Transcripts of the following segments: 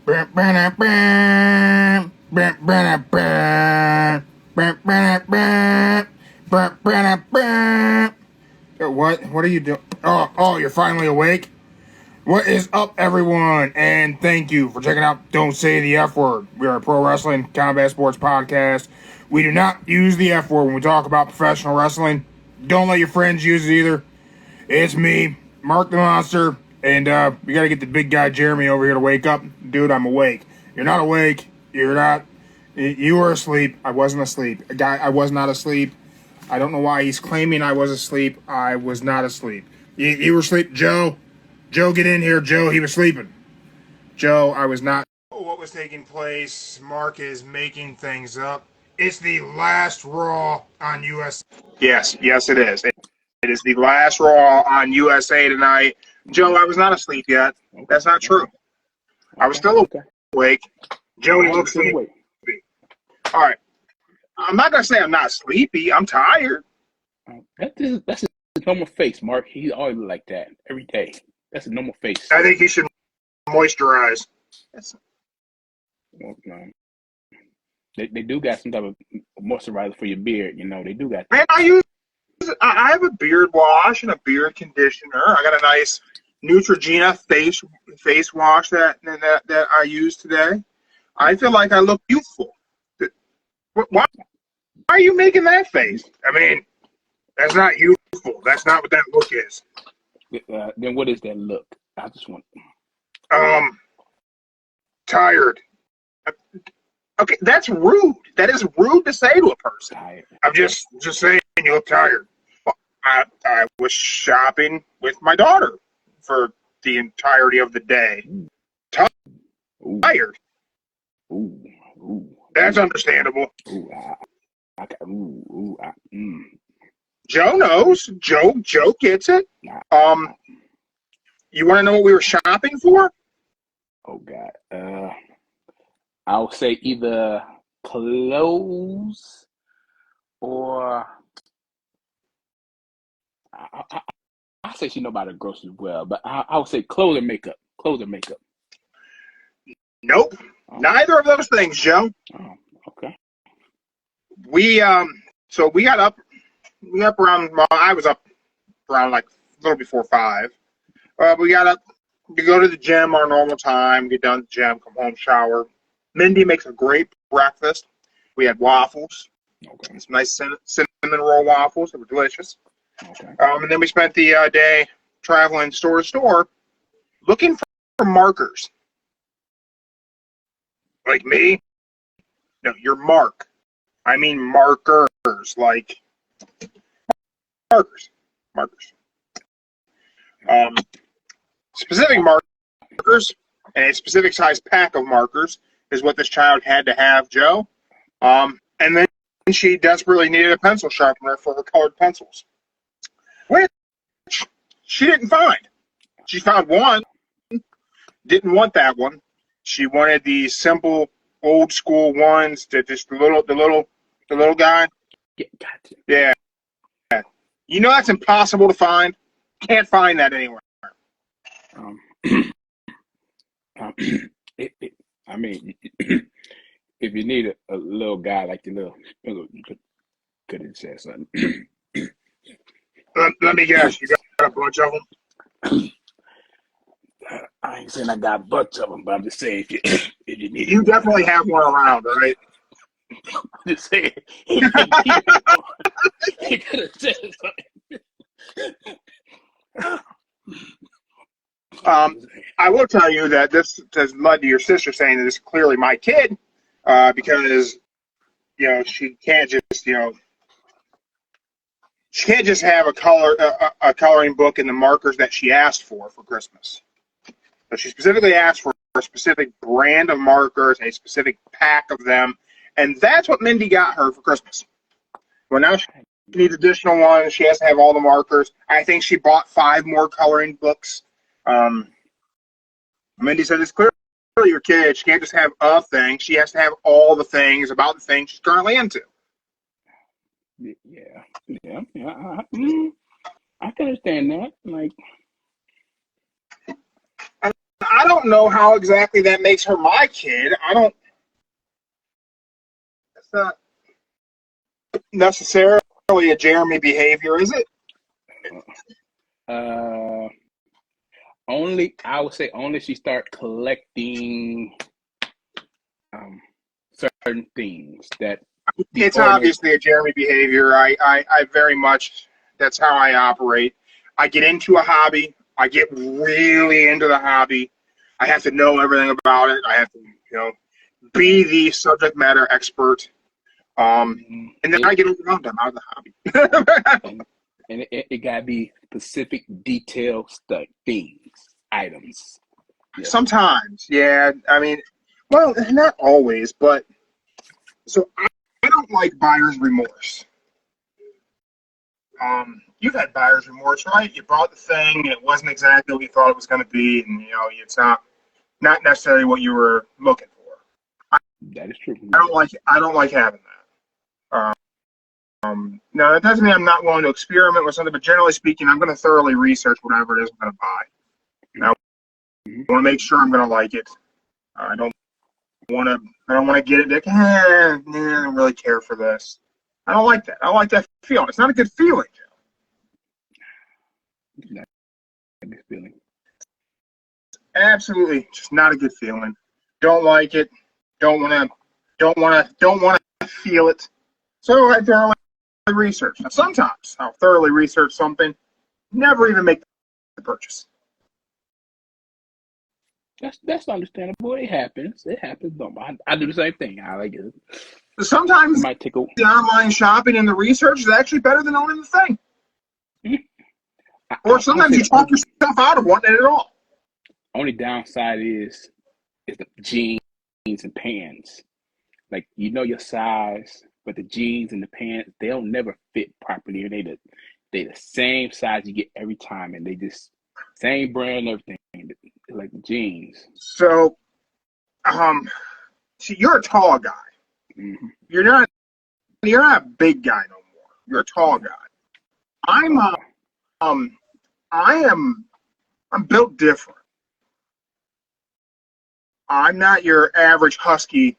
What are you doing? Oh, you're finally awake? What is up, everyone? And thank you for checking out Don't Say the F Word. We are a pro wrestling combat sports podcast. We do not use the F word when we talk about professional wrestling. Don't let your friends use it either. It's me, Mark the Monster, and we got to get the big guy Jeremy over here to wake up. Dude, I'm awake. You're not awake. You're not. You were asleep. I wasn't asleep. I was not asleep. I don't know why he's claiming I was asleep. I was not asleep. You were asleep, Joe. Joe, get in here. Joe, he was sleeping. Joe, I was not. What was taking place? Mark is making things up. It's the last Raw on USA. Yes, it is. It is the last Raw on USA tonight. Joe, I was not asleep yet. That's not true. I was still awake. Joey looks sleepy. All right. I'm not going to say I'm not sleepy. I'm tired. That's his normal face, Mark. He's always like that every day. That's a normal face. I think he should moisturize. Well, no. They do got some type of moisturizer for your beard. You know, they do got Man, that. I have a beard wash and a beard conditioner. I got a nice Neutrogena face wash that I used today. I feel like I look youthful. Why are you making that face? I mean, that's not youthful. That's not what that look is. Then what is that look? I just want. Tired. Okay, that's rude. That is rude to say to a person. Tired. I'm just saying you look tired. I was shopping with my daughter for the entirety of the day. Tired. Ooh. That's understandable. Joe knows. Joe gets it. You want to know what we were shopping for? Oh God. I'll say either clothes or I say she know about her groceries well, but I would say clothes and makeup. Nope. Oh. Neither of those things, Joe. Oh, okay. We got up around. Well, I was up around like a little before 5. We got up to go to the gym our normal time. Get done at the gym, come home, shower. Mindy makes a great breakfast. We had waffles. Okay. Some nice cinnamon roll waffles. They were delicious. Okay. And then we spent the day traveling store to store looking for markers. Like me? No, you're Mark. I mean markers. Like markers. Specific markers and a specific size pack of markers is what this child had to have, Joe. And then she desperately needed a pencil sharpener for her colored pencils, which she didn't find. She found one, didn't want that one. She wanted the simple, old school ones, just the little guy. Gotcha. Yeah. You know that's impossible to find. Can't find that anywhere. I mean, if you need a little guy like the little, you could have said something. Let me guess. You got a bunch of them? I ain't saying I got a bunch of them, but I'm just saying if you need. You definitely have one around, right? I'm just saying. He could have said something. I will tell you that this has led to your sister saying that this is clearly my kid, because she can't just have a coloring book and the markers that she asked for Christmas. So she specifically asked for a specific brand of markers, a specific pack of them, and that's what Mindy got her for Christmas. Well, now she needs additional ones. She has to have all the markers. I think she bought 5 more coloring books. Mindy said it's clearly your kid. She can't just have a thing. She has to have all the things about the thing she's currently into. Yeah. I can understand that. Like, I don't know how exactly that makes her my kid. I don't. That's not necessarily a Jeremy behavior, is it? Uh, I would say only she start collecting certain things that the It's ordinary. obviously a Jeremy behavior. I very much, that's how I operate. I get into a hobby. I get really into the hobby. I have to know everything about it. I have to, be the subject matter expert. And then I get overwhelmed. I'm out of the hobby. And it gotta be specific, detailed stuff, things, items. Yeah. Sometimes, yeah. I mean, well, not always, but so I don't like buyer's remorse. You've had buyer's remorse, right? You bought the thing and it wasn't exactly what you thought it was going to be, and it's not necessarily what you were looking for. That is true. I don't like having that. Now that doesn't mean I'm not willing to experiment with something, but generally speaking, I'm going to thoroughly research whatever it is I'm going to buy. Now, I want to make sure I'm going to like it. I don't want to get it. Like, I don't really care for this. I don't like that. I don't like that feeling. It's not a good feeling, Joe. Not a good feeling. Absolutely, just not a good feeling. Don't like it. Don't want to feel it. So I thoroughly research. Now, sometimes I'll thoroughly research something, never even make the purchase. That's understandable. It happens. It happens. I do the same thing. I like it. Sometimes Might take the online shopping and the research is actually better than owning the thing. Or sometimes you talk yourself out of wanting it at all. Only downside is the jeans and pants. Like, your size, but the jeans and the pants, they'll never fit properly. And they the same size you get every time, and they just same brand and everything. Like the jeans. So, see, you're a tall guy. Mm-hmm. You're not a big guy no more. You're a tall guy. I'm built different. I'm not your average husky,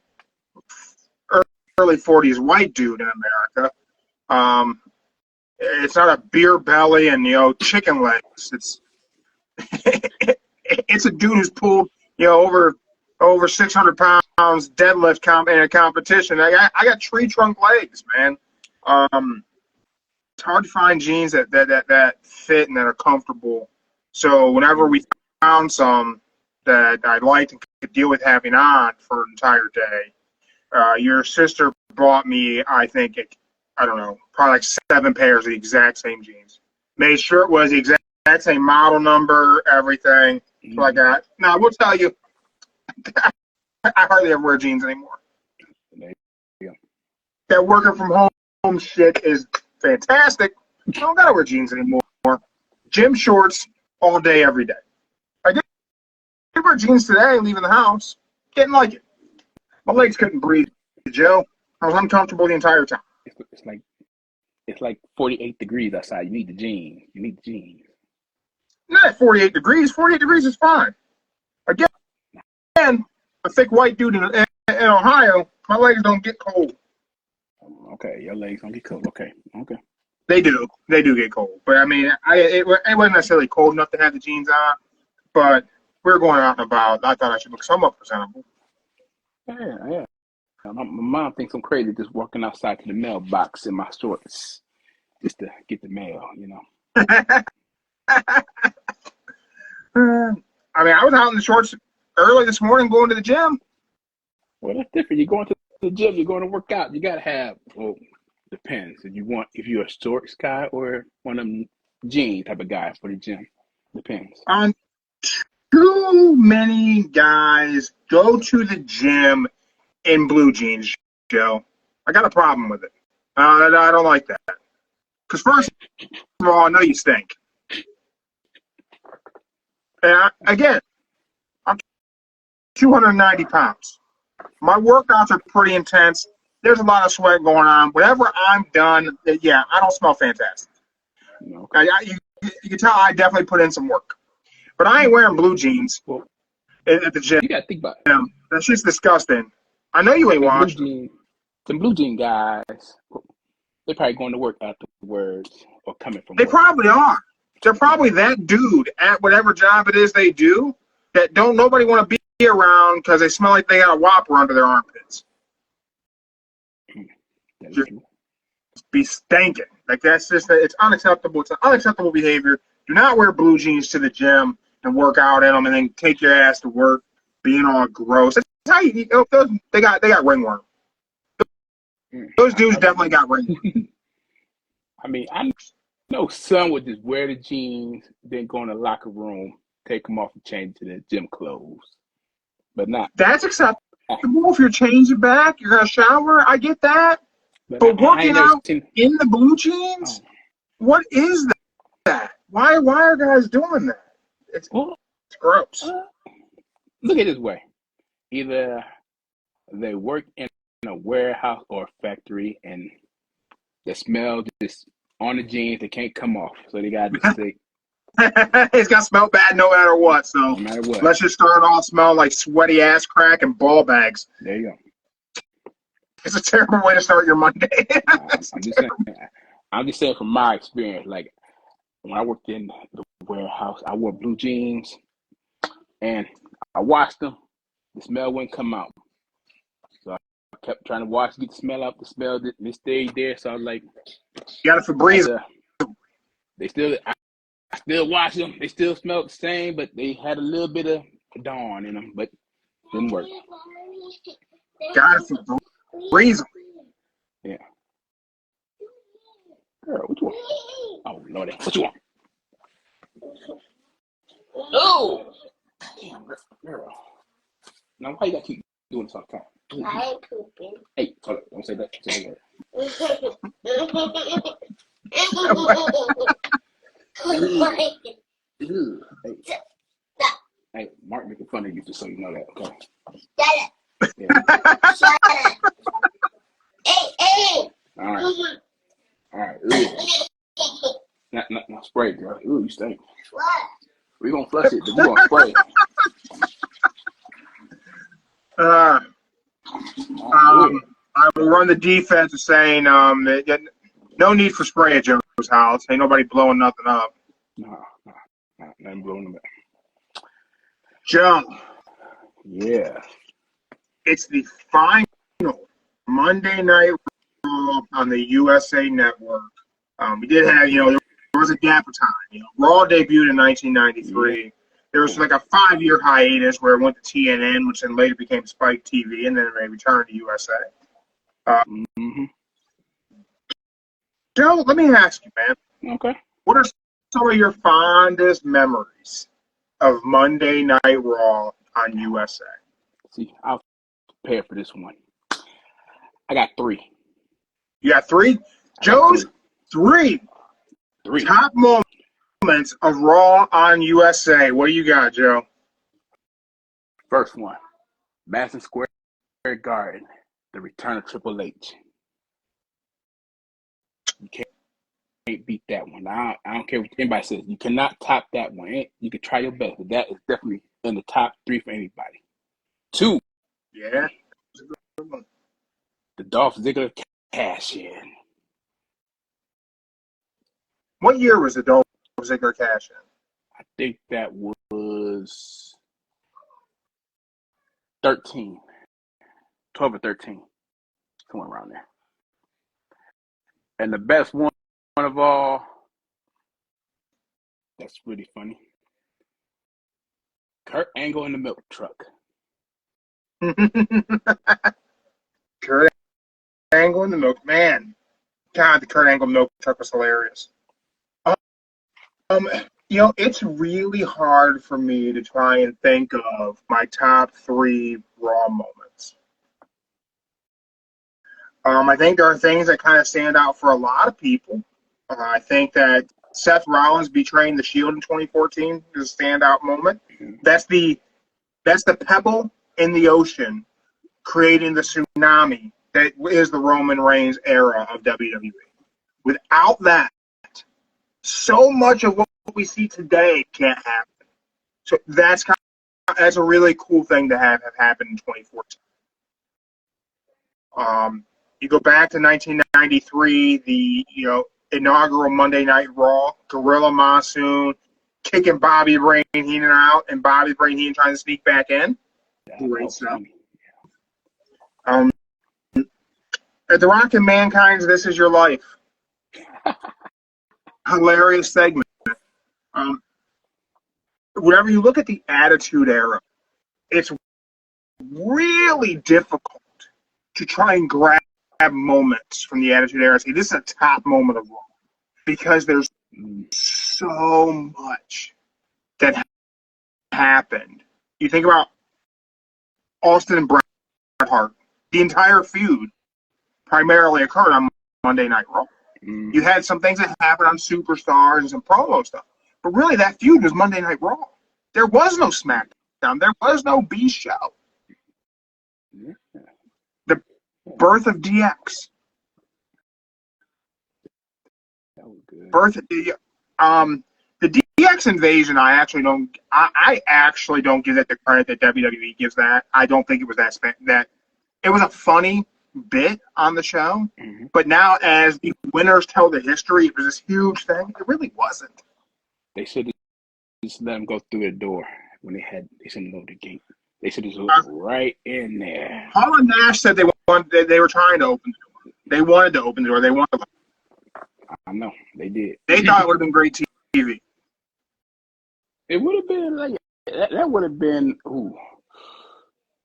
early 40s white dude in America. It's not a beer belly and chicken legs. It's a dude who's pulled over 600 pounds deadlift in a competition. I got tree trunk legs, man. It's hard to find jeans that fit and that are comfortable. So whenever we found some that I liked and could deal with having on for an entire day, your sister bought me, I think, I don't know, probably like 7 pairs of the exact same jeans. Made sure it was the exact same model number, everything. So I got. Now I will tell you, I hardly ever wear jeans anymore. Yeah. That working from home shit is fantastic. I don't gotta wear jeans anymore. Gym shorts all day, every day. I did wear jeans today, leaving the house. Didn't like it. My legs couldn't breathe, Joe. I was uncomfortable the entire time. It's like 48 degrees outside. You need the jeans. Not 48 degrees. 48 degrees is fine. Again, a thick white dude in Ohio, my legs don't get cold. Okay, your legs don't get cold. Okay. They do get cold. But I mean, it wasn't necessarily cold enough to have the jeans on. But we were going out and about. I thought I should look somewhat presentable. Yeah. My mom thinks I'm crazy just walking outside to the mailbox in my shorts just to get the mail, I mean, I was out in the shorts early this morning going to the gym. Well, that's different. You're going to the gym. You're going to work out. You gotta have. Well, depends. If you're a shorts guy or one of them jean type of guy for the gym. Depends. Too many guys go to the gym in blue jeans, Joe. I got a problem with it. I don't like that. Because first of all, I know you stink. And again, I'm 290 pounds. My workouts are pretty intense. There's a lot of sweat going on. Whenever I'm done, yeah, I don't smell fantastic. Okay. You can tell I definitely put in some work. But I ain't wearing blue jeans at the gym. You got to think about it. That's just disgusting. I know you ain't watching. Some blue jean guys, they're probably going to work afterwards or coming from They work. probably are. They're probably that dude at whatever job it is they do that don't nobody want to be around because they smell like they got a Whopper under their armpits. Just be stinking. Like that's just it's unacceptable. It's an unacceptable behavior. Do not wear blue jeans to the gym and work out in them, and then take your ass to work being all gross. That's how they got ringworm. Those dudes definitely got ringworm. I mean, I know some would just wear the jeans, then go in the locker room, take them off and change to the gym clothes, but not. That's acceptable if you're changing back. You're gonna shower. I get that. But working out in the blue jeans, what is that? Why are guys doing that? It's gross. Look at it this way. Either they work in a warehouse or a factory and the smell just on the jeans, they can't come off. So they got to stick. It's got to smell bad no matter what. So no matter what. Let's just start off smelling like sweaty ass crack and ball bags. There you go. It's a terrible way to start your Monday. I'm just saying from my experience, like when I worked in the warehouse, I wore blue jeans and I washed them. The smell wouldn't come out. So I kept trying to wash, get the smell out. The smell it stayed there. So I was like, you got to Febreze. I still wash them. They still smelled the same, but they had a little bit of dawn in them, but didn't work. Got to Febreze. Yeah. Girl, what you want? Oh, Lord. What you want? Oh! Damn, girl. Now, why you got to keep doing this all the time? I ain't pooping. Hey, hold up. Don't say that. Say that. Hey, Mark making fun of you just so you know that, okay? Shut up. Yeah. Shut up. Hey. All right. Ooh. Not spray, girl. Ooh, you stink. What? We're going to flush it, but you're going to spray. I will run the defense of saying no need for spray at Joe's house. Ain't nobody blowing nothing up. No, nothing blowing them up. Joe. Yeah. It's the final Monday Night Raw on the USA Network. We did have, there was a gap of time. Raw debuted in 1993. Yeah. There was like a 5-year hiatus where it went to TNN, which then later became Spike TV, and then it returned to USA. Joe, let me ask you, man. Okay. What are some of your fondest memories of Monday Night Raw on USA? See, I'll prepare for this one. I got 3. You got 3? Joe's 3 top moments of Raw on USA. What do you got, Joe? First one, Madison Square Garden, the return of Triple H. You can't beat that one. I don't care what anybody says. You cannot top that one. You can try your best, but that is definitely in the top 3 for anybody. 2. Yeah. The Dolph Ziggler cash in. What year was the Dolph Ziggler cash in? I think that was 13. 12 or 13. Somewhere around there. And the best one of all, that's really funny. Kurt Angle in the milk truck. Kurt Angle in the milk. Man, God, the Kurt Angle milk truck was hilarious. It's really hard for me to try and think of my top 3 Raw moments. I think there are things that kind of stand out for a lot of people. I think that Seth Rollins betraying the Shield in 2014 is a standout moment. That's the pebble in the ocean creating the tsunami that is the Roman Reigns era of WWE. Without that, so much of what we see today can't happen. So that's kind that's a really cool thing to have happened in 2014. You go back to 1993, the inaugural Monday Night Raw, Gorilla Monsoon kicking Bobby Brain Heenan out, and Bobby Brain Heenan trying to sneak back in. Great stuff. At The Rock and Mankind's "This Is Your Life," hilarious segment. Whenever you look at the Attitude Era, it's really difficult to try and grab moments from the Attitude Era. See, this is a top moment of Raw because there's so much that happened. You think about Austin and Bret Hart. The entire feud primarily occurred on Monday Night Raw. You had some things that happened on Superstars and some promo stuff. But really, that feud was Monday Night Raw. There was no SmackDown. There was no B Show. The birth of DX. That was good. Birth of the DX invasion. I actually don't give that the credit that WWE gives that. I don't think it was that. It was a funny bit on the show, but now as the winners tell the history, it was this huge thing. It really wasn't. They should have just let them go through the door when they shouldn't go to the gate. They should have just looked right in there. Hall and Nash said they were trying to open the door. They wanted to open the door. They wanted to. I know they did. They thought it would have been great TV. It would have been like that. Would have been. Ooh,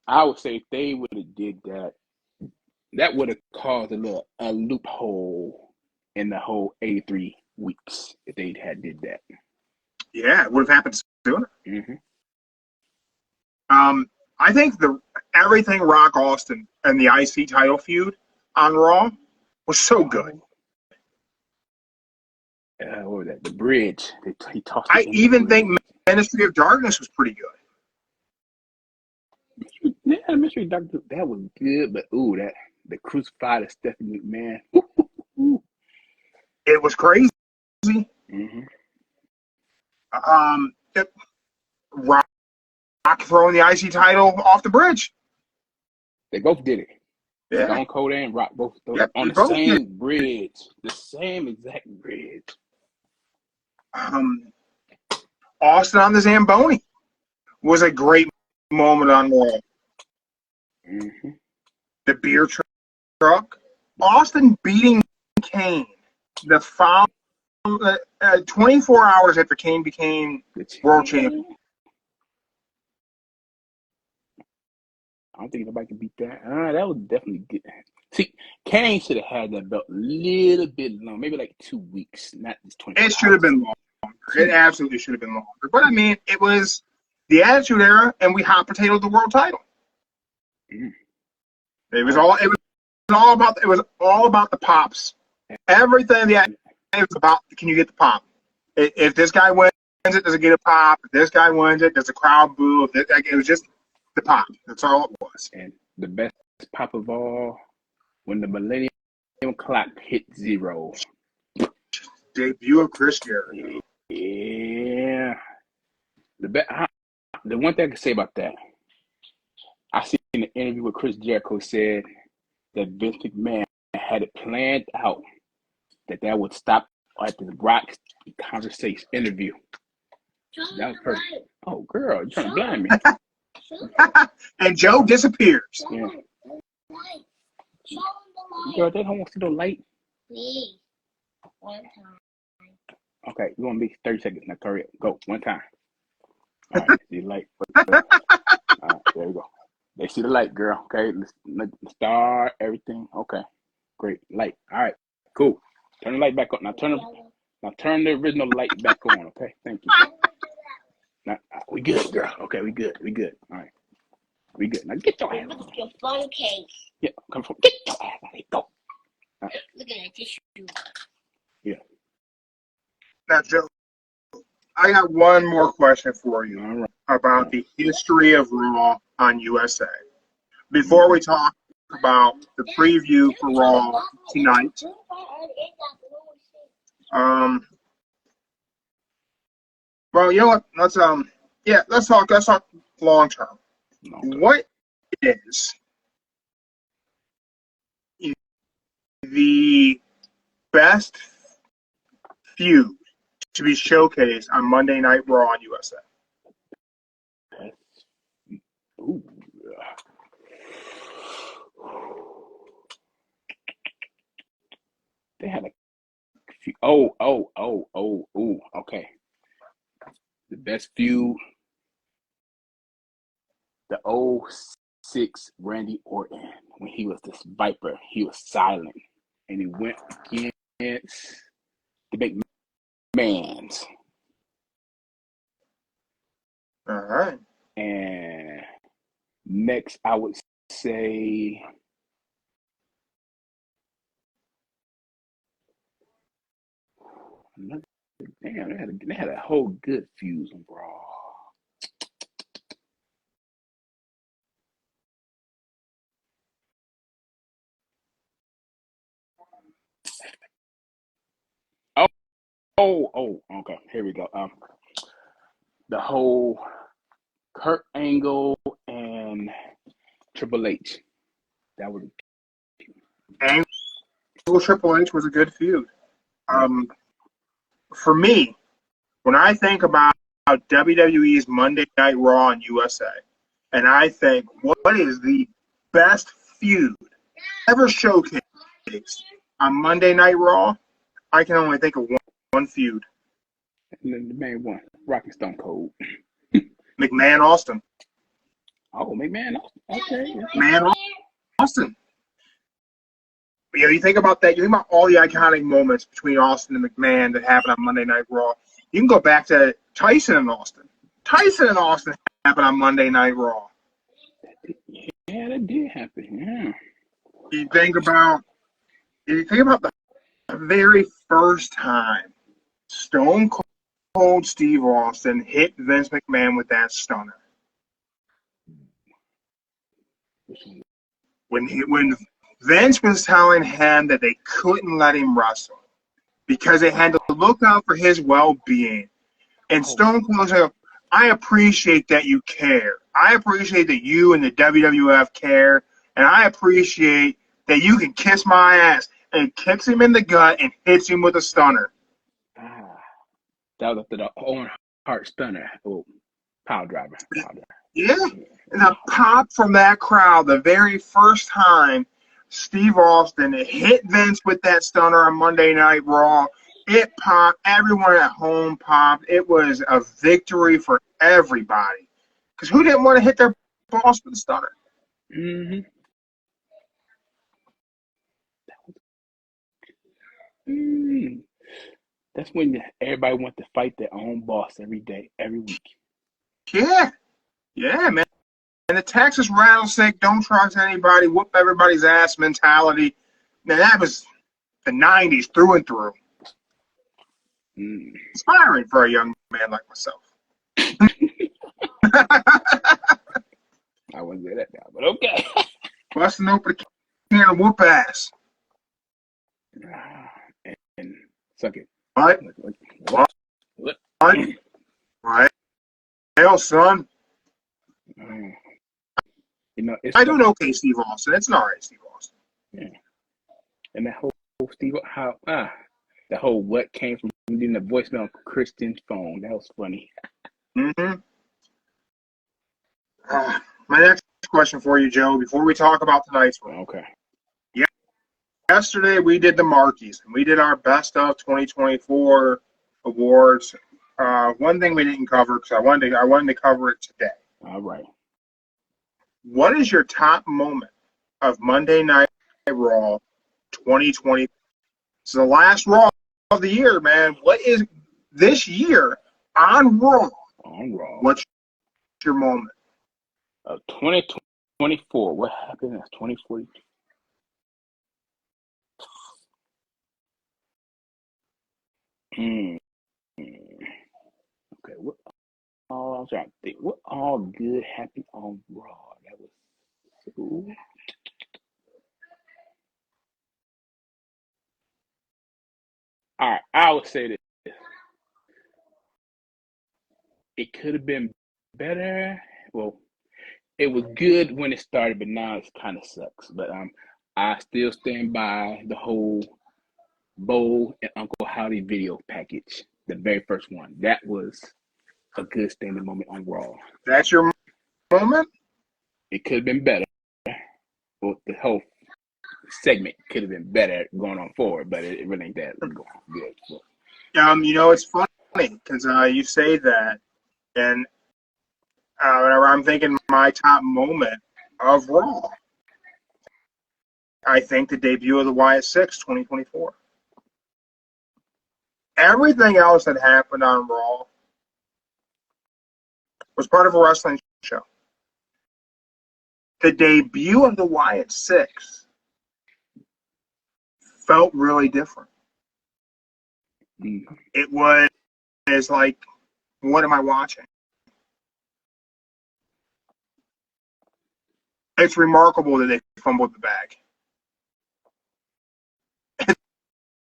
I would say if they would have did that, that would have caused a loophole in the whole 83 weeks if they had did that. Yeah, it would have happened sooner. I think everything Rock Austin and the IC title feud on Raw was so good. What was that? The bridge. He tossed. I even think Ministry of Darkness was pretty good. Yeah, the Ministry of Darkness, that was good, but the crucified of Stephanie McMahon. It was crazy. Rock throwing the IC title off the bridge. They both did it. Yeah. Stone Cold and Rock both on the same bridge. The same exact bridge. Austin on the Zamboni was a great moment on Raw. The beer truck. Austin beating Kane. The 24 hours after Kane became world champion. I don't think nobody can beat that. That was definitely good. See, Kane should have had that belt a little bit long, maybe like 2 weeks, not just 24 hours. It should have been longer. It absolutely should have been longer. But I mean, it was the Attitude Era, and we hot potatoed the world title. It was all about the pops. Everything it was about. Can you get the pop? If this guy wins it, does it get a pop? If this guy wins it, does the crowd boo? It was just the pop. That's all it was. And the best pop of all, when the Millennium Clock hit 0. Debut of Chris Jericho. Yeah. The one thing I can say about that, I seen an interview with Chris Jericho said that Vince McMahon had it planned out that would stop at the Rock conversation interview. That was perfect. Oh, girl, you're trying to blind me. And Joe disappears. Yeah. Girl, they don't want to see the light. Please. One time. Okay, you're going to be 30 seconds. Now, hurry up. Go. One time. All right, see the light. All right, there you go. They see the light, girl. Okay, let's start everything. Okay, great. Light. All right, cool. Turn the light back on. Now turn the original light back on. Okay, thank you. Now, we good, girl. Okay, we good. All right, we good. Now get your ass. Look at your phone case. Yeah, come from. Get your ass. There you go. Right. Look at that tissue. Yeah. Now, Joe, I got one more question for you about the history of Raw on USA. Before we talk about the preview for Raw tonight, well, you know what? Let's talk long term. Okay. What is the best feud to be showcased on Monday Night Raw on USA? Ooh. They had a few. Ooh. Okay. The best feud. The 06 Randy Orton, when he was this Viper, he was silent. And he went against the McMahons. All right. And next, I would say damn, they had a whole good fuse on Raw. Okay. Here we go. The whole Kurt Angle and Triple H. That was Angle Triple H was a good feud. For me, when I think about WWE's Monday Night Raw on USA, and I think what is the best feud ever showcased on Monday Night Raw, I can only think of one feud. the main one, Rocky Stone Cold. McMahon Austin. Oh, McMahon. Okay. McMahon Austin. You think about that. You think about all the iconic moments between Austin and McMahon that happened on Monday Night Raw. You can go back to Tyson and Austin. Tyson and Austin happened on Monday Night Raw. Yeah, that did happen. Yeah. You think about the very first time Stone Cold Steve Austin hit Vince McMahon with that stunner. When Vince was telling him that they couldn't let him wrestle because they had to look out for his well-being. And Stone Cold said, I appreciate that you care. I appreciate that you and the WWF care. And I appreciate that you can kiss my ass. And kicks him in the gut and hits him with a stunner. That was the Owen Hart stunner. Oh, power driver. Yeah. And the pop from that crowd the very first time Steve Austin hit Vince with that stunner on Monday Night Raw, it popped. Everyone at home popped. It was a victory for everybody. Because who didn't want to hit their boss with a stunner? Mm-hmm. That's when everybody wants to fight their own boss every day, every week. Yeah. Yeah, man. And the Texas rattlesnake, don't trust anybody, whoop everybody's ass mentality. Man, that was the 90s through and through. Inspiring for a young man like myself. I wouldn't say that now, but okay. Busting open a can of whoop ass. And suck it. What? What? Hell, son. It's I do know okay, Steve Austin. It's an all right, Steve Austin. Yeah. And that whole Steve, the whole what came from getting the voicemail on Christian's phone. That was funny. Mm-hmm. My next question for you, Joe, before we talk about tonight's one. Okay. Yesterday we did the Markies, and we did our best of 2024 awards. One thing we didn't cover because I wanted to cover it today. All right. What is your top moment of Monday Night Raw 2020? It's the last Raw of the year, man. What is this year on Raw? On Raw. What's your moment? 2024. What happened in 2040? Okay. What? Oh, I'm trying to think. What all good happened on Raw? That was so. All right, I would say this. It could have been better, well, it was good when it started, but now it kind of sucks. But I still stand by the whole Bo and Uncle Howdy video package, the very first one. That was a good standing moment on Raw. That's your moment? It could have been better. Well, the whole segment could have been better going on forward, but it really ain't that good. So. It's funny because you say that, and whenever I'm thinking my top moment of Raw, I think the debut of the Wyatt 6, 2024. Everything else that happened on Raw was part of a wrestling show. The debut of the Wyatt 6 felt really different. Mm-hmm. It was like, what am I watching? It's remarkable that they fumbled the bag.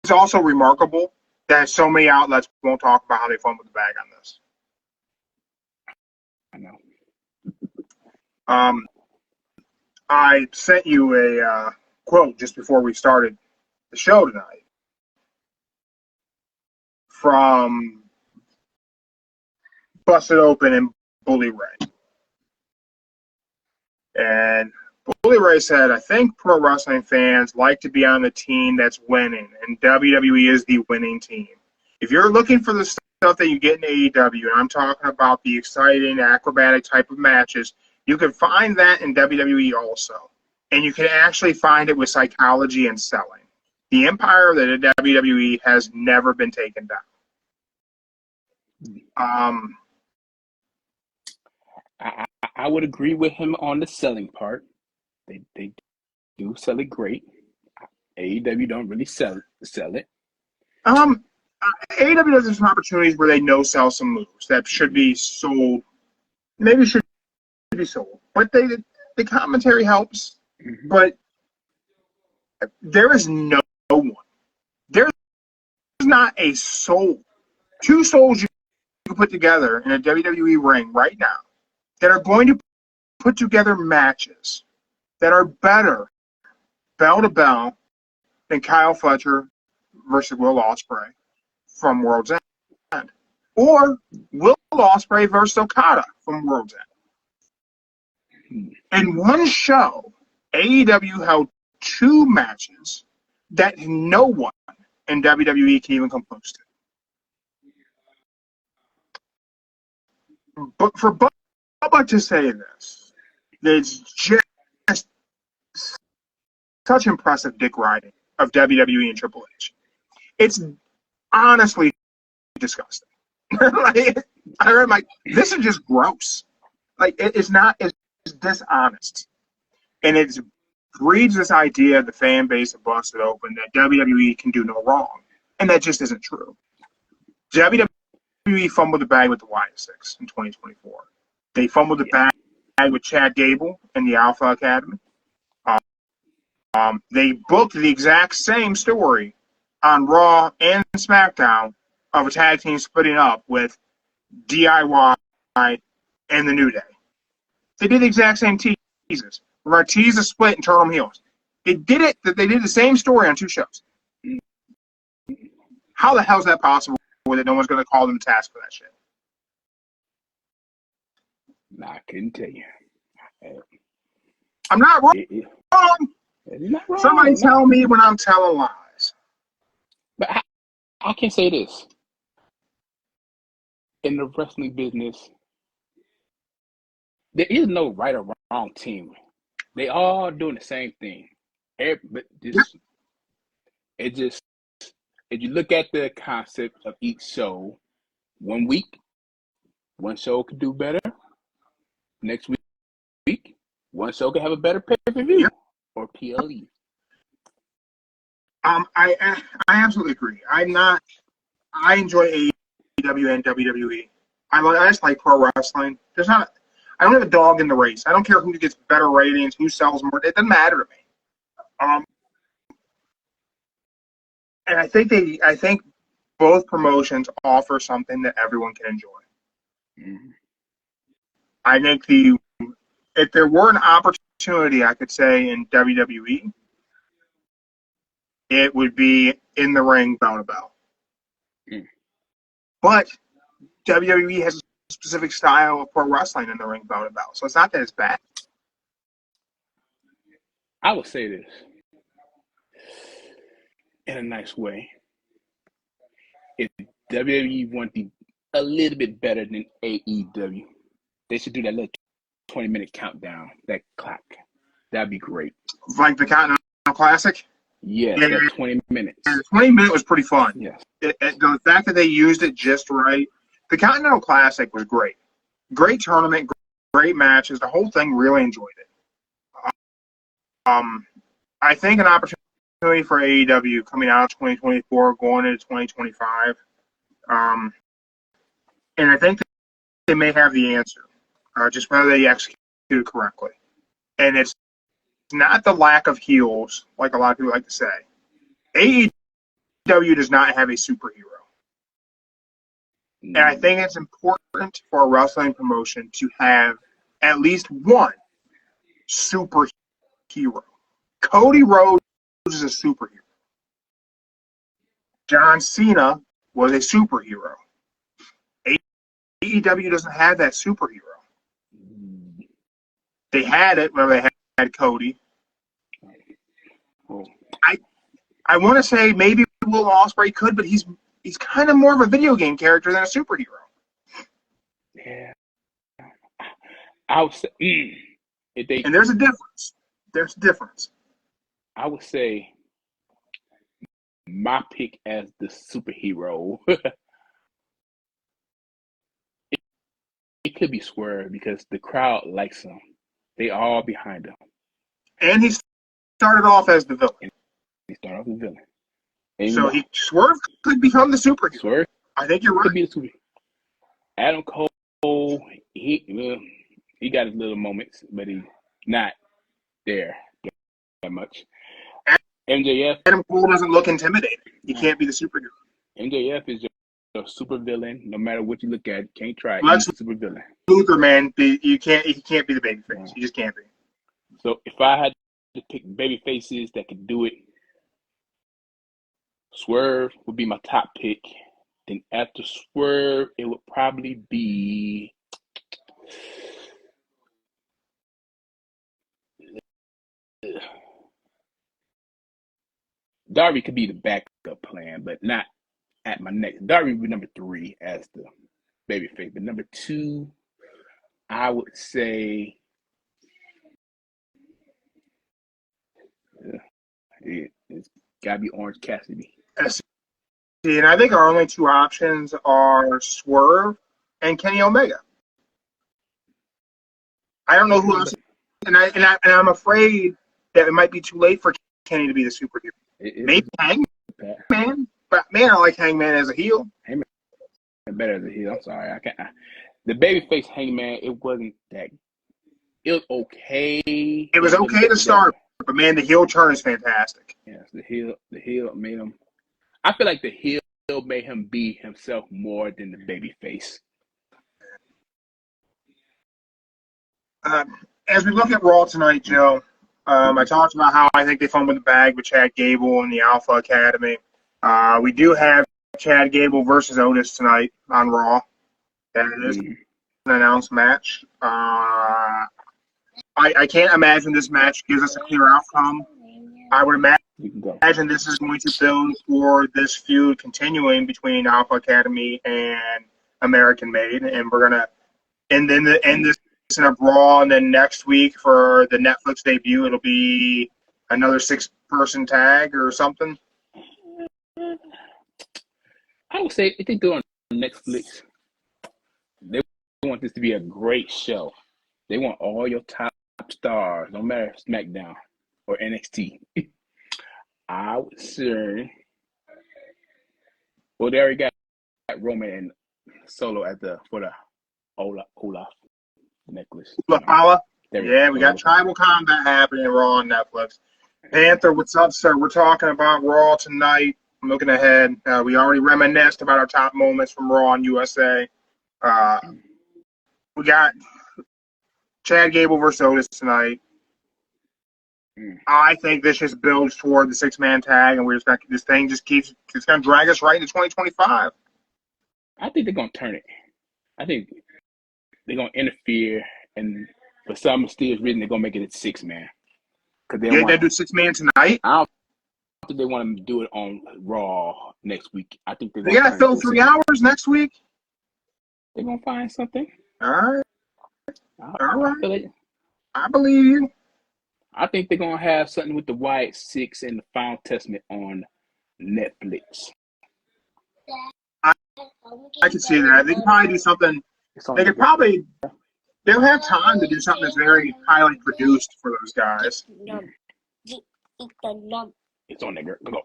It's also remarkable that so many outlets won't talk about how they fumbled the bag on this. I know. I sent you a quote just before we started the show tonight from Busted Open and Bully Ray. And Bully Ray said, I think pro wrestling fans like to be on the team that's winning, and WWE is the winning team. If you're looking for the stuff that you get in AEW, and I'm talking about the exciting, acrobatic type of matches, you can find that in WWE also. And you can actually find it with psychology and selling. The empire of the WWE has never been taken down. I would agree with him on the selling part. They do sell it great. AEW don't really sell it. AEW does some opportunities where they no-sell some moves that should be sold. Maybe should be sold. But the commentary helps. Mm-hmm. But there is no one. There's not a soul. Two souls you can put together in a WWE ring right now that are going to put together matches that are better bell to bell than Kyle Fletcher versus Will Ospreay from World's End, or Will Ospreay versus Okada from World's End. In one show, AEW held two matches that no one in WWE can even come close to. But for Bubba to say this, it's just such impressive dick riding of WWE and Triple H. It's honestly disgusting. I'm like, this is just gross. Like, it's dishonest. And it breeds this idea of the fan base of Busted Open that WWE can do no wrong. And that just isn't true. WWE fumbled the bag with the Wyatt 6 in 2024. They fumbled the bag with Chad Gable in the Alpha Academy. They booked the exact same story on Raw and SmackDown of a tag team splitting up with DIY and the New Day. They did the exact same teases. We're going to tease a split and turn them heels. They did the same story on two shows. How the hell is that possible that no one's going to call them to task for that shit? I couldn't tell you. I'm not wrong. Not wrong. Somebody tell me when I'm telling lies. But I can say this. In the wrestling business, there is no right or wrong team. They all doing the same thing. But if you look at the concept of each show, one week, one show could do better. Next week, one show could have a better pay-per-view or PLE. I absolutely agree. I enjoy AEW and WWE. I just like pro wrestling. I don't have a dog in the race. I don't care who gets better ratings, who sells more. It doesn't matter to me. And I think both promotions offer something that everyone can enjoy. Mm-hmm. I think if there were an opportunity, I could say in WWE, it would be in the ring, bell to bell. Mm. But WWE has a specific style of pro wrestling in the ring, bell to bell, so it's not that it's bad. I would say this in a nice way. If WWE want to be a little bit better than AEW, they should do that little 20-minute countdown, that clock. That'd be great. Like the Continental Classic? Yes, Yeah, that 20 minutes. the 20-minute was pretty fun. Yes. The fact that they used it just right. The Continental Classic was great. Great tournament, great matches. The whole thing, really enjoyed it. I think an opportunity for AEW coming out of 2024, going into 2025. And I think they may have the answer, just whether they execute it correctly. And it's not the lack of heels, like a lot of people like to say. AEW does not have a superhero. And I think it's important for a wrestling promotion to have at least one superhero. Cody Rhodes is a superhero. John Cena was a superhero. AEW doesn't have that superhero. They had it when they had Cody. I want to say maybe Will Ospreay could, but he's kind of more of a video game character than a superhero. Yeah. I would say, and there's a difference. There's a difference. I would say my pick as the superhero, it could be Swerve because the crowd likes him. They all behind him. And he started off as the villain. He started off as the villain. And so Swerve could become the superhero. Swerve, I think you're right. Could be the superhero. Adam Cole, he got his little moments, but he's not there that much. MJF. Adam Cole doesn't look intimidating. He can't be the superhero. MJF is just a super villain. No matter what you look at, can't try it. Lex He's a super villain. Luthor, man, he can't be the babyface. He just can't be. So if I had to pick baby faces that could do it, Swerve would be my top pick. Then after Swerve, it would probably be Darby could be the backup plan, but not at my next. Darby would be number 3 as the baby face. But number 2, I would say it's got to be Orange Cassidy. And I think our only 2 options are Swerve and Kenny Omega. I don't know who else. And I'm afraid that it might be too late for Kenny to be the superhero. Maybe Hangman, but man, I like Hangman as a heel. Hangman better as a heel. I'm sorry, I can't. The babyface Hangman, it wasn't that. It was okay. It was okay to start, but man, the heel turn is fantastic. Yes, the heel made him. I feel like the heel made him be himself more than the babyface. As we look at Raw tonight, Joe, I talked about how I think they fumbled the bag with Chad Gable and the Alpha Academy. We do have Chad Gable versus Otis tonight on Raw. That is an announced match. I can't imagine this match gives us a clear outcome. I would imagine this is going to build for this feud continuing between Alpha Academy and American Made, and we're gonna end this in a Raw, and then next week for the Netflix debut, it'll be another 6-person tag or something. I would say if they do it on Netflix, they want this to be a great show. They want all your top stars, no matter SmackDown or NXT. I would say, well, they already got Roman and Solo for the Olaf necklace. Yeah, we got Tribal Combat happening Raw on Netflix. Panther, what's up, sir? We're talking about Raw tonight. I'm looking ahead. We already reminisced about our top moments from Raw on USA. We got Chad Gable versus Otis tonight. I think this just builds toward the 6-man tag, and we're just gonna this thing just keeps it's gonna drag us right into 2025. I think they're gonna turn it. I think they're gonna interfere, and for some mysterious reason, they're gonna make it a 6-man. Cause they You think want they do 6-man tonight? I don't think they want to do it on Raw next week. I think They gotta fill 3 hours next week. They're gonna find something. All right. I feel it. I believe you. I think they're gonna have something with the White Six and the Final Testament on Netflix. I can see that. They can probably do something. They'll have time to do something that's very highly produced for those guys. It's on there. Go.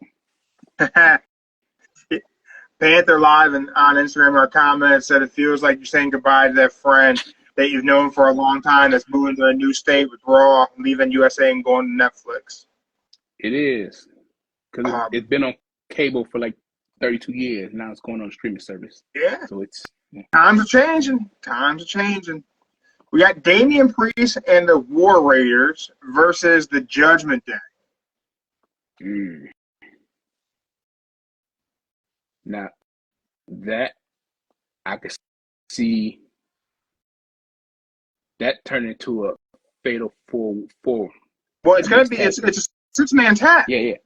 Panther Live and on Instagram, our comment said it feels like you're saying goodbye to that friend that you've known for a long time that's moving to a new state with Raw, leaving USA and going to Netflix. It is. Because it's been on cable for like 32 years. Now it's going on a streaming service. Yeah. So it's... Yeah. Times are changing. We got Damian Priest and the War Raiders versus the Judgment Day. Now, that I could see that turn into a fatal 4. Well, it's gonna be it's a 6-man tag. Yeah.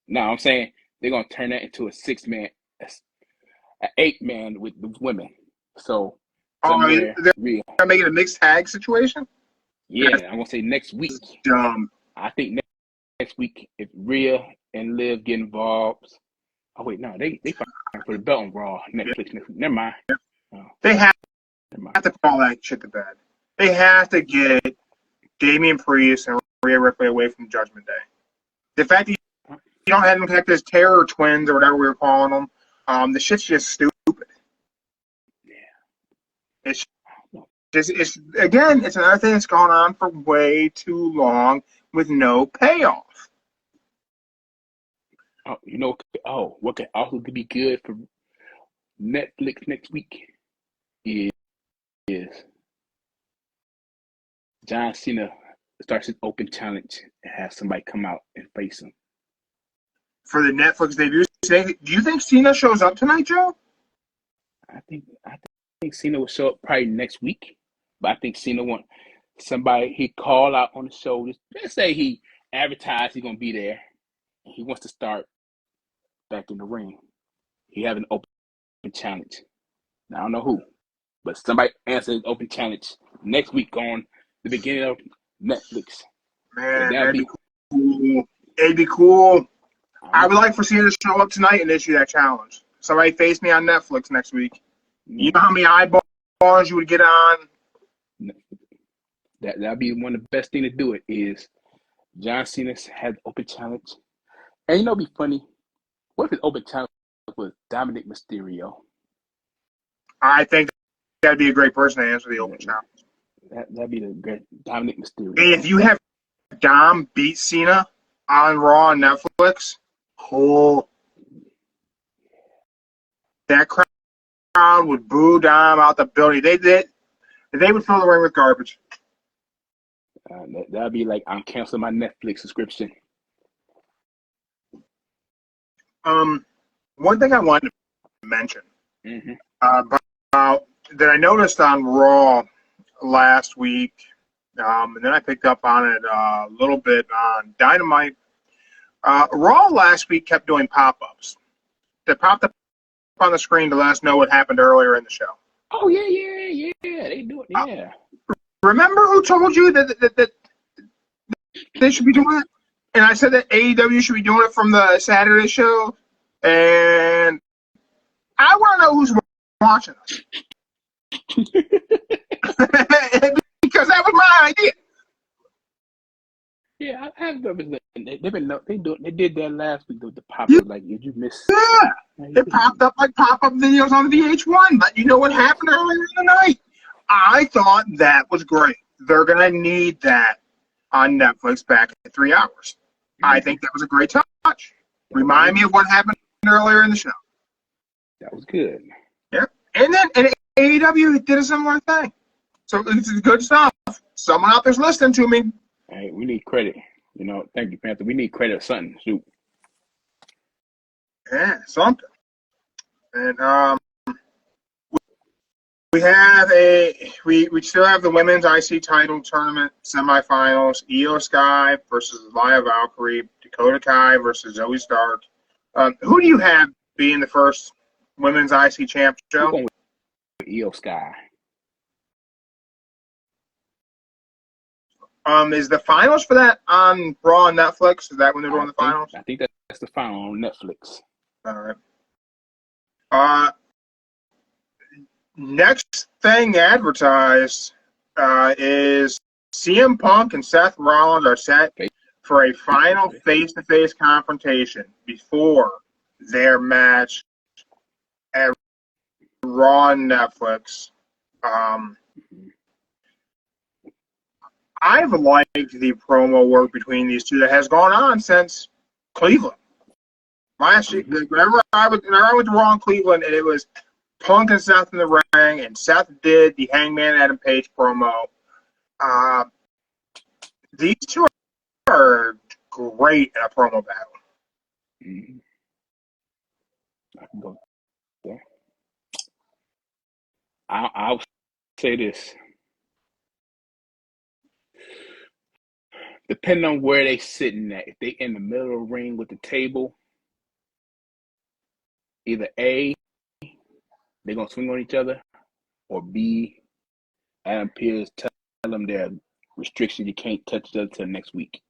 No, I'm saying they're gonna turn that into a 6-man, an 8-man with the women. So they're gonna make it a mixed tag situation. Yeah, I'm gonna say next week. Dumb. I think next week if Rhea and Liv get involved. Oh wait, no, they fight for the belt on Raw Netflix next week. Never mind. They have to call that shit to bed. They have to get Damian Priest and Rhea Ripley away from Judgment Day. The fact that you don't have them connect as Terror Twins or whatever we were calling them, the shit's just stupid. Yeah. It's another thing that's gone on for way too long with no payoff. What could also be good for Netflix next week is John Cena starts his open challenge and has somebody come out and face him. For the Netflix debut, do you think Cena shows up tonight, Joe? I think Cena will show up probably next week, but I think Cena want somebody he call out on the show. Let's say he advertised he's gonna be there, and he wants to start back in the ring. He have an open challenge. Now, I don't know who, but somebody answers open challenge next week on the beginning of Netflix. Man, that'd be cool. It'd be cool. I would like for Cena to show up tonight and issue that challenge. Somebody face me on Netflix next week. You know how many eyeballs you would get on? That'd be one of the best thing to do it is John Cena had open challenge. And it'd be funny. What if his open challenge was Dominic Mysterio? I think that'd be a great person to answer the open challenge. That'd be the great Dominic Mysterio. And if you have Dom beat Cena on Raw on Netflix, that crowd would boo Dom out the building. They would fill the ring with garbage. That'd be like I'm canceling my Netflix subscription. One thing I wanted to mention about that I noticed on Raw last week, and then I picked up on it a little bit on Dynamite. Raw last week kept doing pop-ups that popped up on the screen to let us know what happened earlier in the show. Oh yeah, they do it. Yeah. Remember who told you that they should be doing it? And I said that AEW should be doing it from the Saturday show. And I want to know who's watching us. Because that was my idea. Yeah, I have been. They did that last week with the pop-up. Like, did you miss? Yeah, it popped up like pop-up videos on VH1. But you know what happened earlier in the night? I thought that was great. They're gonna need that on Netflix back in 3 hours. I think that was a great touch. Remind me of what happened earlier in the show. That was good. Yeah, and AEW did a similar thing. So it's good stuff. someone out there's listening to me. Hey, we need credit. Thank you, Panther. We need credit or something. Shoot. Yeah, something. And we still have the women's IC title tournament semifinals. Io Sky versus Laya Valkyrie. Dakota Kai versus Zoe Stark. Who do you have being the first women's IC champ, Joe? We're going with Io Sky. Is the finals for that on Raw and Netflix? Is that when they're doing the finals? I think that's the final on Netflix. All right. Next thing advertised is CM Punk and Seth Rollins are set for a final face-to-face confrontation before their match at Raw and Netflix. I've liked the promo work between these two that has gone on since Cleveland. Last year, whenever I went to Raw in Cleveland, and it was Punk and Seth in the ring, and Seth did the Hangman Adam Page promo. These two are great in a promo battle. Mm-hmm. I can go there. I'll say this. Depending on where they sitting at, if they in the middle of the ring with the table, either A, they're going to swing on each other, or B, Adam Pearce tell them their restriction, you can't touch each other until next week,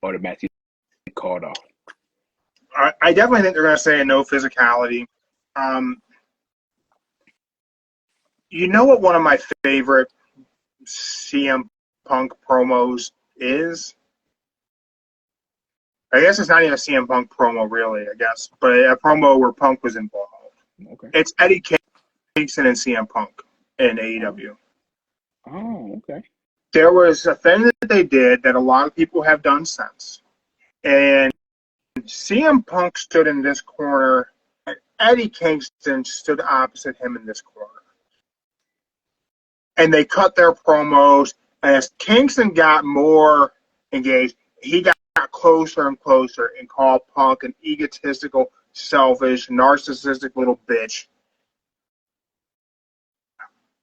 or the match is called off. I definitely think they're going to say no physicality. You know what one of my favorite CM Punk promos is? I guess it's not even a CM Punk promo, really, I guess, but a promo where Punk was involved. Okay. It's Eddie Kingston and CM Punk in AEW. Oh, okay. There was a thing that they did that a lot of people have done since. And CM Punk stood in this corner, and Eddie Kingston stood opposite him in this corner. And they cut their promos. As Kingston got more engaged, he got closer and closer and called Punk an egotistical, selfish, narcissistic little bitch.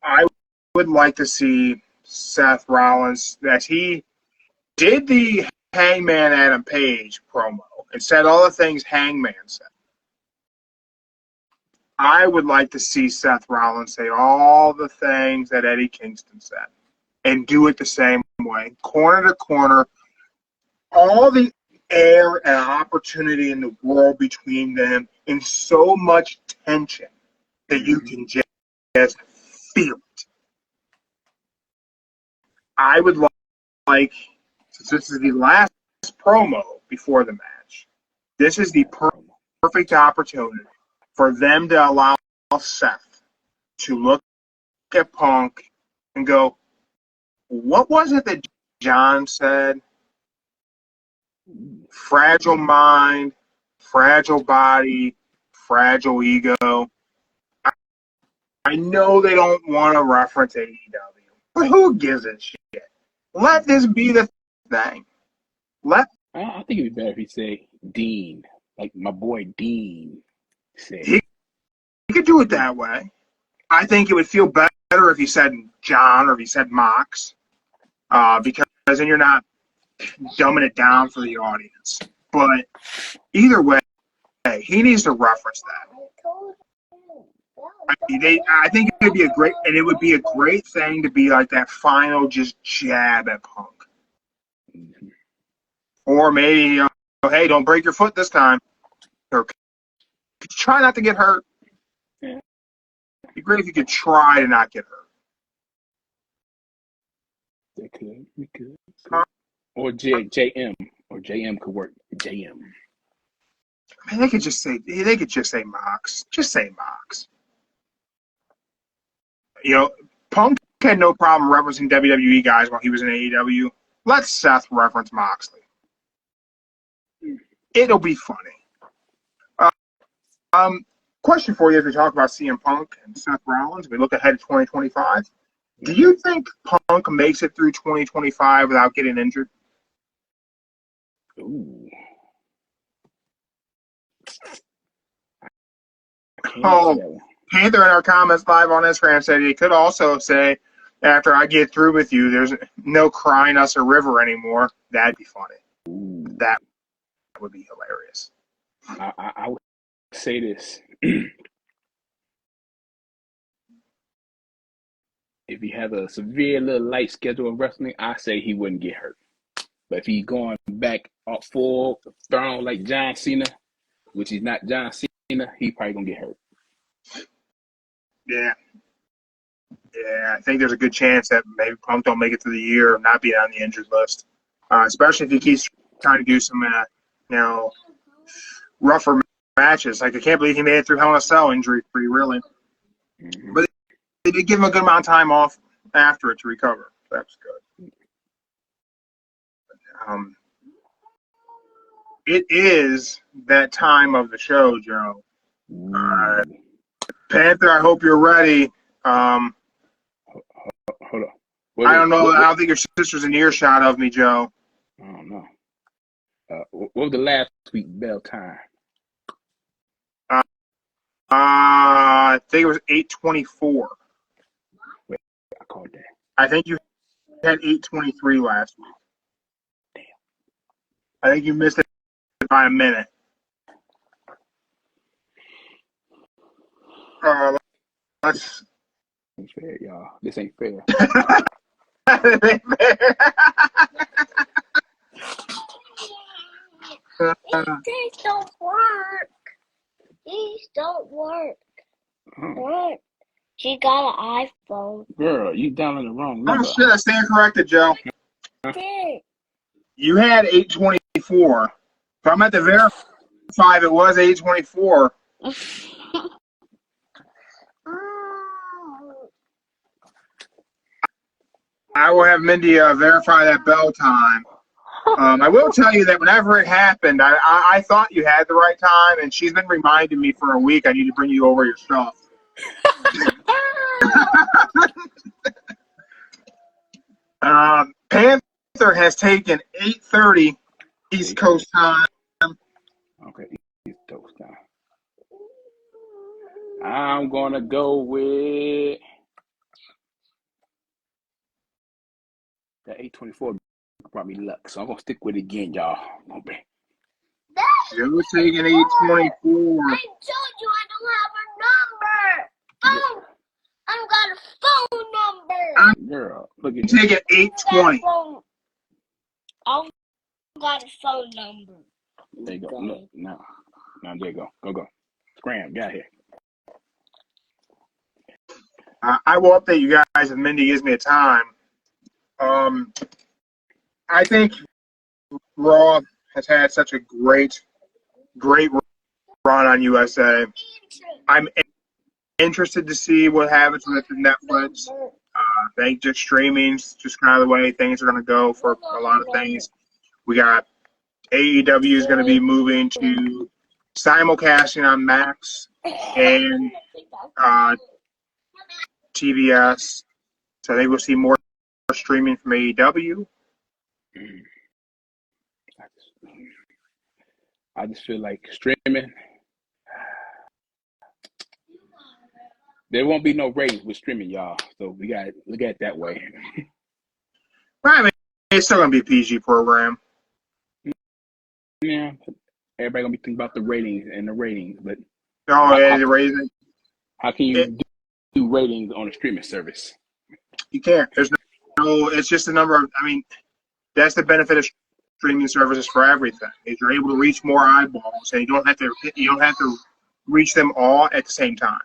I would like to see Seth Rollins, as he did the Hangman Adam Page promo and said all the things Hangman said. I would like to see Seth Rollins say all the things that Eddie Kingston said and do it the same way, corner to corner, all the air and opportunity in the world between them, and so much tension that you can just feel it. I would like, since this is the last promo before the match, this is the perfect opportunity for them to allow Seth to look at Punk and go, what was it that John said? Fragile mind, fragile body, fragile ego. I know they don't want to reference AEW, but who gives a shit? Let this be the thing. I think it'd be better if he say Dean, like my boy Dean said. He could do it that way. I think it would feel better if he said John or if he said Mox, because then you're not dumbing it down for the audience. But either way, he needs to reference that. I think it would be it would be a great thing to be like that final just jab at Punk. Mm-hmm. Or maybe, hey, don't break your foot this time. Or try not to get hurt. Yeah. It'd be great if you could try to not get hurt. They could. We could. Or JM. Or JM could work. JM. I mean, they could just say Mox. Just say Mox. Punk had no problem referencing WWE guys while he was in AEW. Let Seth reference Moxley. It'll be funny. Question for you as we talk about CM Punk and Seth Rollins. We look ahead to 2025. Do you think Punk makes it through 2025 without getting injured? Ooh. Oh, Panther in our comments live on Instagram said he could also say, after I get through with you, there's no crying us a river anymore. That'd be funny. Ooh. That would be hilarious. I would say this. If he has a severe little light schedule of wrestling, I say he wouldn't get hurt. But if he's going back up full throne like John Cena, which he's not John Cena, he probably going to get hurt. Yeah. Yeah, I think there's a good chance that maybe Punk don't make it through the year or not be on the injured list, especially if he keeps trying to do some, rougher matches. Like, I can't believe he made it through Hell in a Cell injury-free, really. Mm-hmm. But they did give him a good amount of time off after it to recover. So that was good. It is that time of the show, Joe. Panther, I hope you're ready. Hold on. I don't know. I don't think your sister's in earshot of me, Joe. I don't know. What was the last week bell time? I think it was 8:24. Wait, I called that. I think you had 8:23 last week. Damn. I think you missed it by a minute. Let's. Ain't fair, y'all. This ain't fair. These don't work. These don't work. What? She got an iPhone. Girl, you down the wrong number. Oh shit! I stand corrected, Joe. You had 8:24. So I'm at the verify if it was 8:24. I will have Mindy verify that bell time. I will tell you that whenever it happened, I thought you had the right time, and she's been reminding me for a week I need to bring you over your stuff. Panther has taken 8:30 East Coast time. Okay, East Coast time. I'm going to go with that 8:24 brought me luck, so I'm going to stick with it again, y'all. Okay. You're taking 8:24. I told you I don't have a number. Oh, I got a phone number. Girl, look at you. Take it 8:20. I got a phone number. There you go. Look, now there you go. Go. Scram, get here. I will update you guys if Mindy gives me a time. I think Raw has had such a great run on USA. I'm interested to see what happens with Netflix. I think just streaming's just kind of the way things are going to go for a lot of things. We got AEW is going to be moving to simulcasting on Max and TBS. So I think we'll see more streaming from AEW. I just feel like streaming. There won't be no ratings with streaming, y'all. So we got to look at it that way. Right, I mean, it's still going to be a PG program. Yeah, everybody going to be thinking about the ratings, but the ratings. How can you do ratings on a streaming service? You can't. There's no. It's just the number of. I mean, that's the benefit of streaming services for everything. Is you're able to reach more eyeballs, and you don't have to reach them all at the same time.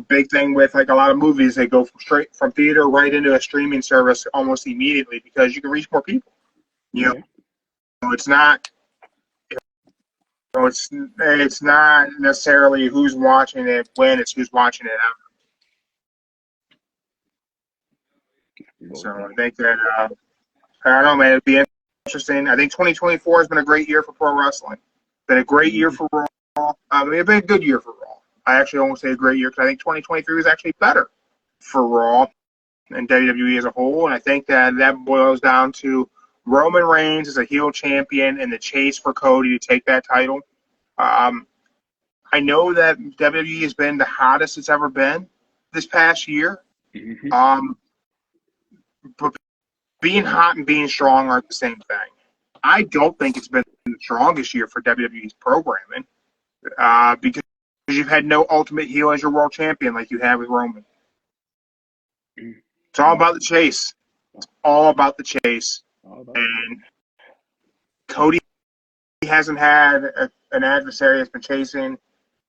Big thing with like a lot of movies, they go straight from theater right into a streaming service almost immediately because you can reach more people. It's not. It's not necessarily who's watching it when, it's who's watching it ever. So I think that I don't know, man. It'd be interesting. I think 2024 has been a great year for pro wrestling. It's been a great year for Raw. It's been a good year for Raw. I actually won't say a great year because I think 2023 was actually better for Raw and WWE as a whole, and I think that boils down to Roman Reigns as a heel champion and the chase for Cody to take that title. I know that WWE has been the hottest it's ever been this past year. Mm-hmm. But being hot and being strong aren't the same thing. I don't think it's been the strongest year for WWE's programming because you've had no Ultimate heel as your world champion like you have with Roman. It's all about the chase. It's all about the chase. And Cody hasn't had an adversary that's been chasing.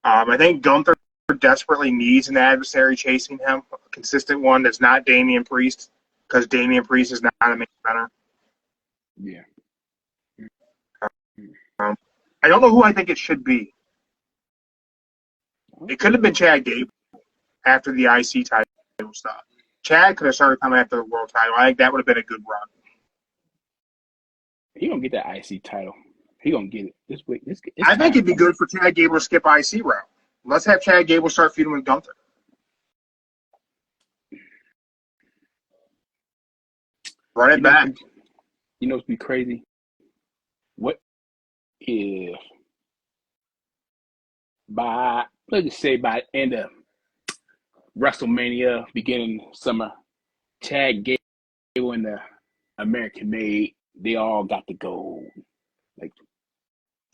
I think Gunther desperately needs an adversary chasing him, a consistent one that's not Damian Priest, because Damian Priest is not a main eventer. Yeah. I don't know who I think it should be. It could have been Chad Gable after the IC title stuff. Chad could have started coming after the world title. I think that would have been a good run. He gonna get that IC title. He gonna get it this week. I think it'd be good for Chad Gable to skip IC route. Let's have Chad Gable start feuding with Gunther. Run it back. You know what's be crazy? What if let's just say by the end of WrestleMania, beginning summer, Chad Gable and the American Made, they all got the gold. Like,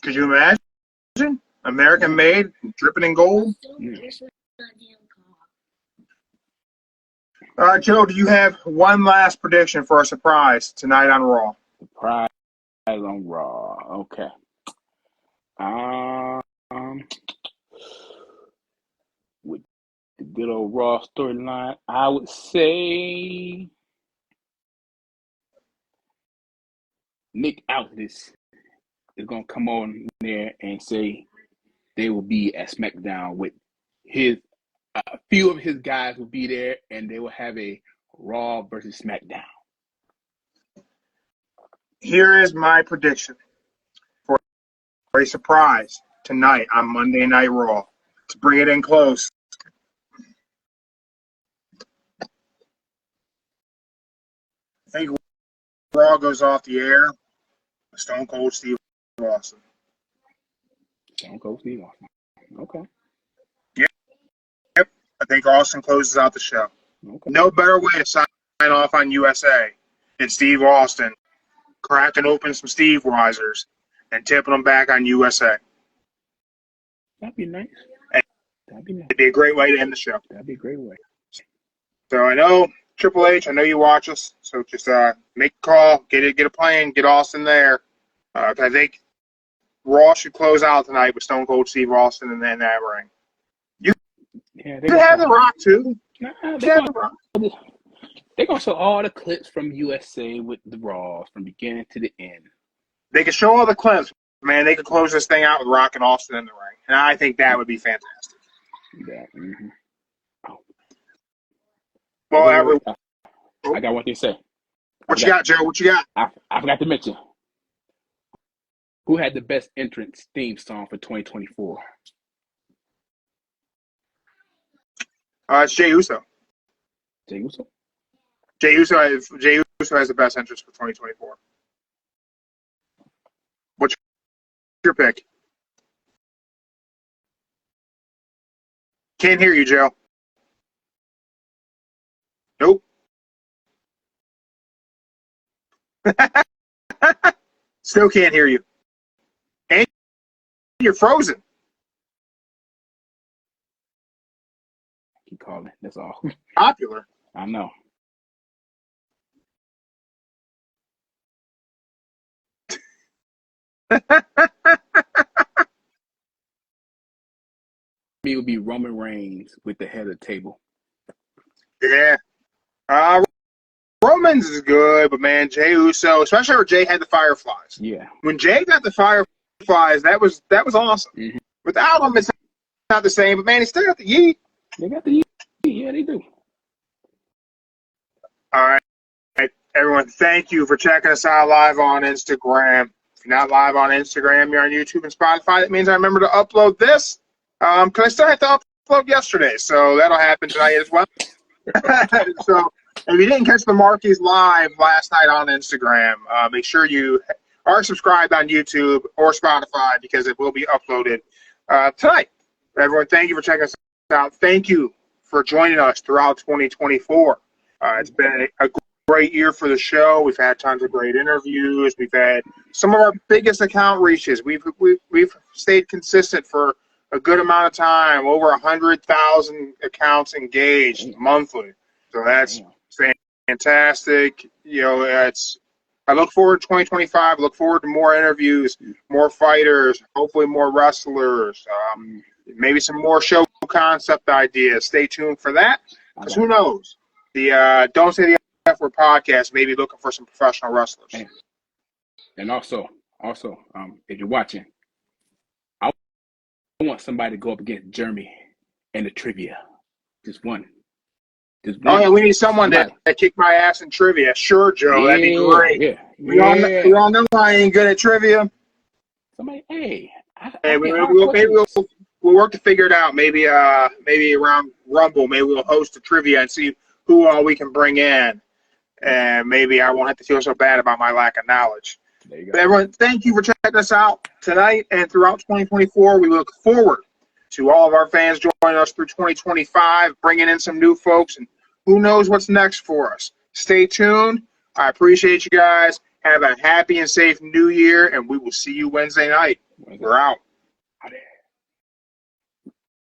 could you imagine? American Made, dripping in gold? All right, Joe, do you have one last prediction for a surprise tonight on Raw? Surprise on Raw. Okay. With the good old Raw storyline, I would say Nick Aldis is going to come on there and say they will be at SmackDown with a few of his guys will be there, and they will have a Raw versus SmackDown. Here is my prediction for a surprise tonight on Monday Night Raw to bring it in close. I think Raw goes off the air with Stone Cold Steve Austin. Stone Cold Steve Austin. Okay. Yep. I think Austin closes out the show. Okay. No better way to sign off on USA than Steve Austin cracking open some Steve Weisers and tipping them back on USA. That'd be nice. That'd be nice. It'd be a great way to end the show. That'd be a great way. So I know Triple H, I know you watch us, so just make a call, get a plane, get Austin there. I think Raw should close out tonight with Stone Cold Steve Austin and then that ring. You can have The Rock too. They're going to show all the clips from USA with the Raws from beginning to the end. They can show all the clips, man. They could close this thing out with Rock and Austin in the ring. And I think that would be fantastic. Yeah. Mm-hmm. Oh. Well, I got what they say. What you got, Joe? What you got? I forgot to mention. Who had the best entrance theme song for 2024? It's Jey Uso. Jey Uso? Jey Uso has the best entrance for 2024. What's your pick? Can't hear you, Joe. Nope. Still can't hear you. And you're frozen. Keep calling. That's all. Popular. I know. Me would be Roman Reigns with the head of the table. Yeah. Roman's is good, but man, Jey Uso, especially where Jey had the Fireflies. Yeah. When Jey got the Fireflies, that was awesome. Mm-hmm. Without them, it's not the same. But man, he still got the yeet. They got the yeet. Yeah, they do. All right, everyone. Thank you for checking us out live on Instagram. If you're not live on Instagram, you're on YouTube and Spotify. That means I remember to upload this. Because I still had to upload yesterday, so that'll happen tonight as well. So if you didn't catch the Marquis live last night on Instagram, make sure you are subscribed on YouTube or Spotify because it will be uploaded tonight. Everyone, thank you for checking us out. Thank you for joining us throughout 2024. It's been a great year for the show. We've had tons of great interviews. We've had some of our biggest account reaches. We've stayed consistent for a good amount of time, over 100,000 accounts engaged monthly. So that's fantastic. You know, I look forward to 2025. Look forward to more interviews, more fighters, hopefully more wrestlers, maybe some more show concept ideas. Stay tuned for that, because who knows? The Don't Say the F Word podcast may be looking for some professional wrestlers. And also, if you're watching, I want somebody to go up against Jeremy in the trivia. Just one. Oh, yeah, we need someone that kick my ass in trivia. Sure, Joe, that'd be great. Yeah. We all know I ain't good at trivia. Somebody, we'll work to figure it out. Maybe around Rumble, maybe we'll host a trivia and see who all we can bring in. And maybe I won't have to feel so bad about my lack of knowledge. There you go. But everyone, thank you for checking us out tonight and throughout 2024. We look forward to all of our fans joining us through 2025, bringing in some new folks, and who knows what's next for us. Stay tuned. I appreciate you guys. Have a happy and safe new year, and we will see you Wednesday night. We're out.